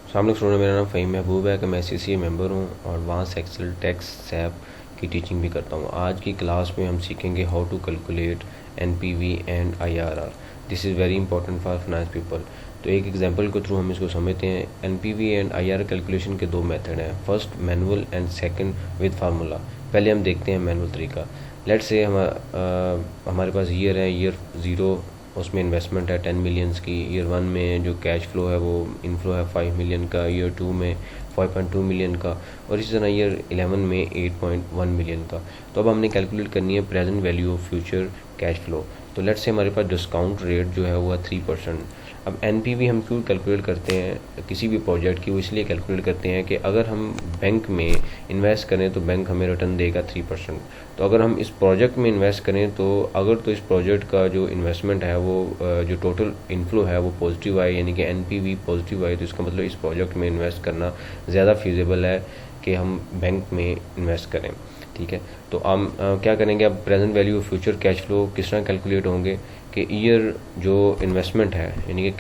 सामने स्टूडेंट, मेरा नाम फ़हीम महबूब है कि मैं CCA मेंबर हूँ और एडवांस एक्सेल टैक्स सैप की टीचिंग भी करता हूँ। आज की क्लास में हम सीखेंगे how to calculate NPV and IRR। This is very important for finance people. तो एक एग्जांपल के थ्रू हम इसको समझते हैं। NPV एंड IRR कैलकुलेशन के दो मेथड हैं, first manual and second with formula. पहले हम देखते हैं मैनुअल तरीका। लेट्स से हमारे पास ईयर है, ईयर 0, उसमें इन्वेस्टमेंट है 10 मिलियंस की। ईयर 1 में जो कैश फ्लो है वो इनफ्लो है 5 मिलियन का, ईयर 2 में 5.2 मिलियन का, और इसी तरह ईयर 11 में 8.1 मिलियन का। तो अब हमने कैलकुलेट करनी है present value of future cash flow. तो लेट्स से हमारे पास डिस्काउंट रेट जो है वो 3%। अब NPV हम क्यों कैलकुलेट करते हैं किसी भी प्रोजेक्ट की, वो इसलिए कैलकुलेट करते हैं कि अगर हम बैंक में इन्वेस्ट करें तो बैंक हमें रिटर्न देगा 3%। तो अगर हम इस प्रोजेक्ट में इन्वेस्ट करें तो इस प्रोजेक्ट का जो इन्वेस्टमेंट है वो जो टोटल इनफ्लो है वो पॉजिटिव आए, यानी कि NPV पॉजिटिव आए, तो इसका मतलब इस प्रोजेक्ट में इन्वेस्ट करना ज़्यादा फीजेबल है कि हम बैंक में इन्वेस्ट करें। ठीक है, तो हम क्या करेंगे, अब present value of future cash flow किस तरह कैलकुलेट होंगे कि ईयर जो इन्वेस्टमेंट है यानी कि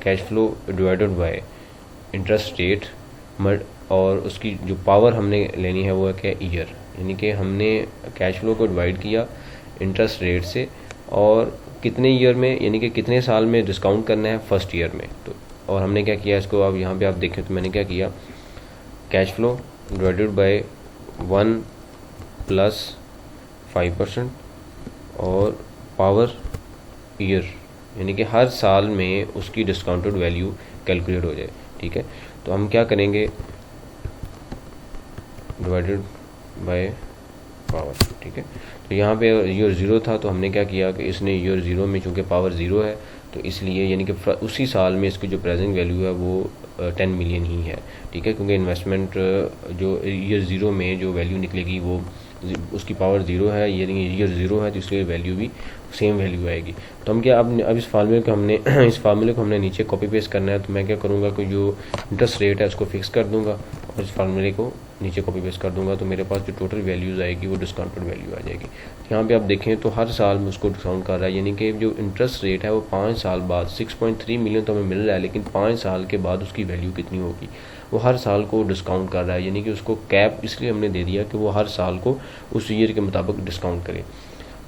cash flow divided by interest rate, और उसकी जो पावर हमने लेनी है वो है क्या, ईयर, यानी कि हमने कैश फ्लो को डिवाइड किया इंटरेस्ट रेट से, और कितने ईयर में यानी कि कितने साल में डिस्काउंट करना है, फर्स्ट ईयर में। तो और हमने क्या किया इसको, अब यहाँ पे आप देखें तो मैंने क्या किया, cash flow divided by 1 plus 5% और पावर ईयर, यानी कि हर साल में उसकी डिस्काउंटेड वैल्यू कैलकुलेट हो जाए। ठीक है, तो हम क्या करेंगे, डिवाइडेड बाय पावर। ठीक है, तो यहाँ पे ईयर 0 था तो हमने क्या किया कि इसने ईयर 0 में चूँकि पावर 0 है तो इसलिए यानी कि उसी साल में इसकी जो प्रेजेंट वैल्यू है वो 10 मिलियन ही है। ठीक है, क्योंकि इन्वेस्टमेंट जो ईयर 0 में जो वैल्यू निकलेगी वो उसकी पावर 0 है, यानी ईयर 0 है तो इसलिए वैल्यू भी सेम वैल्यू आएगी। तो हम क्या, अब इस फार्मूले को हमने इस फार्मूले को हमने नीचे कॉपी पेस्ट करना है। तो मैं क्या करूँगा कि जो इंटरेस्ट रेट है उसको फिक्स कर दूँगा और इस फार्मूले को नीचे कॉपी पेस्ट कर दूंगा, तो मेरे पास जो टोटल वैल्यूज़ आएगी वो डिस्काउंटेड वैल्यू आ जाएगी। यहाँ पे आप देखें तो हर साल में उसको डिस्काउंट कर रहा है, यानी कि जो इंटरेस्ट रेट है वो 5 साल बाद 6.3 मिलियन तो हमें मिल रहा है, लेकिन 5 साल के बाद उसकी वैल्यू कितनी होगी वो हर साल को डिस्काउंट कर रहा है, यानी कि उसको कैप इसलिए हमने दे दिया कि वो हर साल को उस ईयर के मुताबिक डिस्काउंट करे।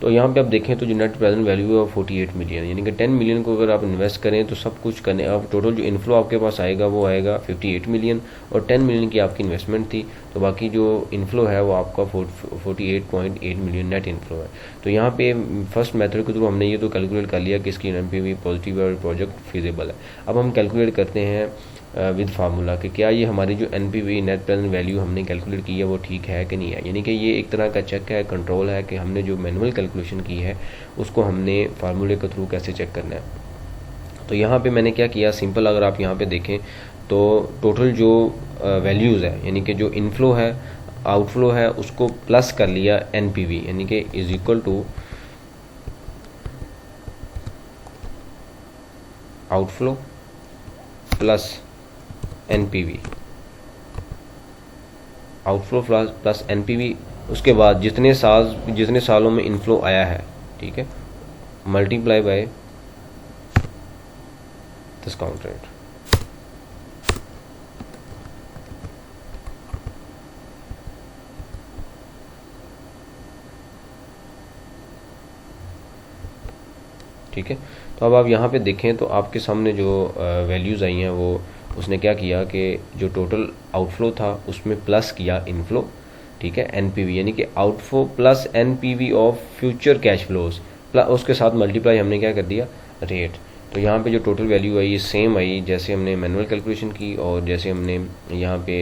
तो यहाँ पे आप देखें तो जो नेट प्रेजेंट वैल्यू है वो 48 मिलियन, यानी कि 10 मिलियन को अगर आप इन्वेस्ट करें तो सब कुछ करने, अब टोटल जो इनफ्लो आपके पास आएगा वो आएगा 58 मिलियन, और 10 मिलियन की आपकी इन्वेस्टमेंट थी, तो बाकी जो इनफ्लो है वो आपका 48.8 मिलियन नेट इनफ्लो है। तो यहाँ पे फर्स्ट मेथड के थ्रू हमने ये तो कैलकुलेट कर लिया कि इसकी NPV पॉजिटिव है और प्रोजेक्ट फीजेबल है। अब हम कैलकुलेट करते हैं विद फार्मूला कि क्या ये हमारी जो NPV नेट प्रेजेंट वैल्यू हमने कैलकुलेट की है वो ठीक है कि नहीं है, यानी कि ये एक तरह का चेक है, कंट्रोल है कि हमने जो मैनुअल कैलकुलेशन की है उसको हमने फार्मूले के थ्रू कैसे चेक करना है। तो यहाँ पे मैंने क्या किया, सिंपल, अगर आप यहाँ पे देखें तो टोटल जो वैल्यूज़ है यानी कि जो इनफ्लो है आउटफ्लो है उसको प्लस कर लिया NPV, यानी कि is equal to outflow plus NPV, outflow plus NPV। उसके बाद जितने सालों में इनफ्लो आया है, ठीक है, मल्टीप्लाई बाय डिस्काउंट रेट। ठीक है, तो अब आप यहाँ पे देखें तो आपके सामने जो वैल्यूज़ आई हैं वो उसने क्या किया कि जो टोटल आउटफ्लो था उसमें प्लस किया इनफ्लो। ठीक है, NPV, यानी कि outflow plus NPV of future cash flows, plus उसके साथ मल्टीप्लाई हमने क्या कर दिया, रेट। तो यहाँ पे जो टोटल वैल्यू आई ये सेम आई जैसे हमने मैनुअल कैलकुलेशन की और जैसे हमने यहाँ पे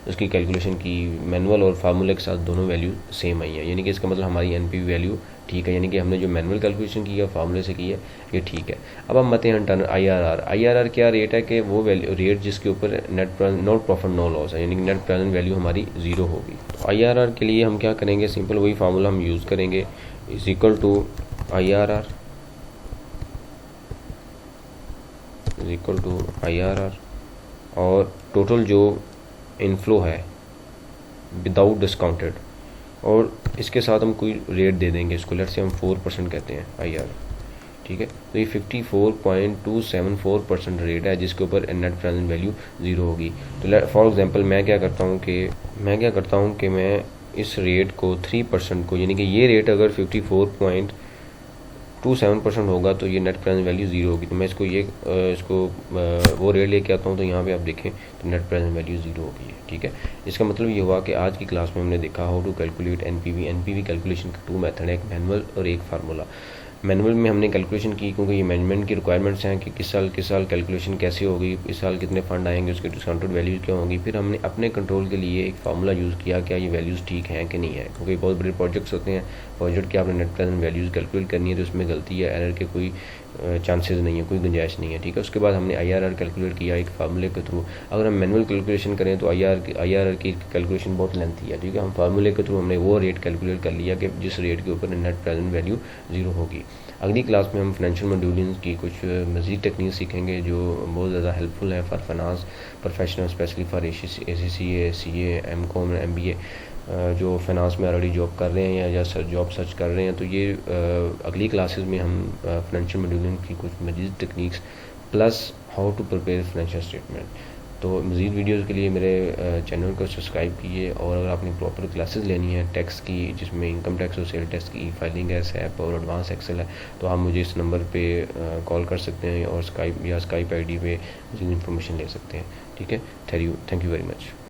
उसकी कैलकुलेशन की मैनुअल और फार्मूले के साथ दोनों वैल्यू सेम आई है, यानी कि इसका मतलब हमारी NPV वैल्यू ठीक है, यानी कि हमने जो मैनुअल कैलकुलेशन की है फार्मूले से की है ये ठीक है। अब हम आते हैं टर्न IRR क्या रेट है कि वो वैल्यू रेट जिसके ऊपर नेट प्रॉफिट नो लॉस है, यानी कि नेट प्रेजेंट वैल्यू हमारी 0 होगी। तो IRR के लिए हम क्या करेंगे, सिंपल वही फार्मूला हम यूज़ करेंगे, is equal to IRR is equal to IRR और टोटल जो इनफ्लो है विदाउट डिस्काउंटेड, और इसके साथ हम कोई रेट दे देंगे इसको, लेट्स से हम 4% कहते हैं IRR। ठीक है। तो ये 54.274% रेट है जिसके ऊपर नेट प्रेजेंट वैल्यू ज़ीरो होगी। तो फॉर एग्जांपल मैं क्या करता हूँ कि मैं इस रेट को 3% को, यानी कि ये रेट अगर 54.27% होगा तो ये नेट प्रेजेंट वैल्यू ज़ीरो होगी। तो मैं इसको वो रेट लेके आता हूँ, तो यहाँ पे आप देखें तो नेट प्रेजेंट वैल्यू ज़ीरो होगी है, ठीक है। इसका मतलब ये हुआ कि आज की क्लास में हमने देखा how to calculate NPV calculation के 2 मेथड है, एक मैनुअल और एक फार्मूला। मैनुअल में हमने कैलकुलेशन की क्योंकि ये मैनेजमेंट की रिक्वायरमेंट्स हैं कि किस साल कैलकुलेशन कैसे होगी, इस साल कितने फंड आएंगे, उसके डिस्काउंटेड वैल्यूज़ क्या होंगी। फिर हमने अपने कंट्रोल के लिए एक फार्मूला यूज़ किया, क्या ये वैल्यूज़ ठीक हैं कि नहीं है, क्योंकि बहुत बड़े प्रोजेक्ट्स होते हैं, प्रोजेक्ट के आपने नेट प्रेजेंट वैल्यूज़ कैलकुलेट करनी है तो उसमें गलती है, एरर के कोई चांसेस नहीं है, कोई गुंजाइश नहीं है, ठीक है। उसके बाद हमने IRR कैलकुलेट किया एक फार्मूले के थ्रू। अगर हम मैनुअल कैलकुलेशन करें तो IRR की कैलकुलेशन बहुत लेंथी है, ठीक है। हम फार्मूले के थ्रू हमने वो रेट कैलकुलेट कर लिया कि जिस रेट के ऊपर नेट प्रेजेंट वैल्यू ज़ीरो होगी। अगली क्लास में हम फाइनेंशियल मॉड्यूलिंग की कुछ मज़ीद टेक्निक सीखेंगे जो बहुत ज़्यादा हेल्पफुल है for finance professional, specially for ACCA, CA, MCOM, MBA जो फाइनेंस में ऑलरेडी जॉब कर रहे हैं या जॉब सर्च कर रहे हैं। तो ये अगली क्लासेस में हम फाइनेंशियल मॉड्यूलिंग की कुछ मज़ीद techniques plus how to prepare financial statement. तो मज़ीद वीडियोज़ के लिए मेरे चैनल को सब्सक्राइब कीजिए। और अगर आपने प्रॉपर क्लासेस लेनी है टैक्स की, जिसमें इनकम टैक्स और सेल टैक्स की फाइलिंग है, SAP और एडवांस एक्सेल है, तो आप मुझे इस नंबर पे कॉल कर सकते हैं और स्काइप ID पे मज़ीद इन्फॉर्मेशन ले सकते हैं, ठीक है। Thank you very much.